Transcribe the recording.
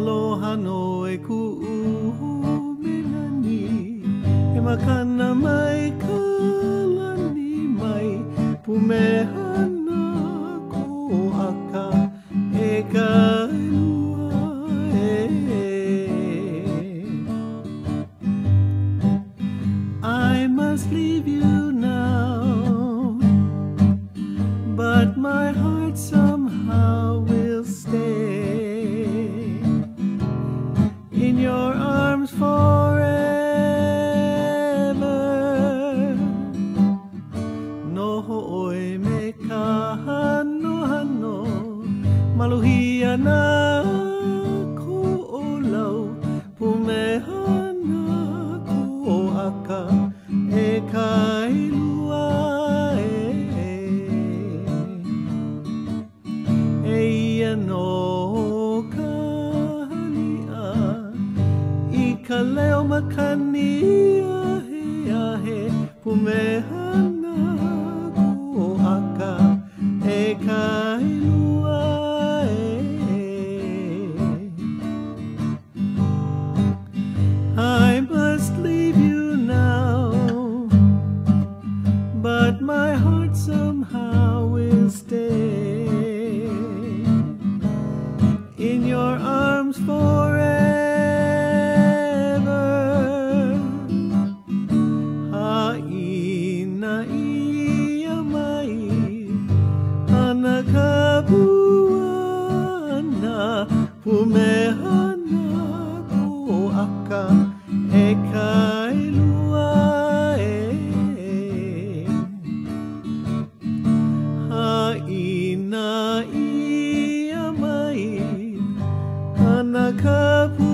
aloha no e ku'u minani e makana mai ka lani mai pumehana ko aka e kailua I must leave you now, but my heart somehow will stay in your arms forever. No ho'oi me ka hano hano maluhia na ko olau pumehana ko aka e kailua ia no ka hania I ka leo makani ahe ahe pumehana ko aka e kailua I must leave you now, but my heart somehow will stay in your arms forever. Haina ia mai ana kabuana pumehana ko aka e kailua Haina ia mai ana kapu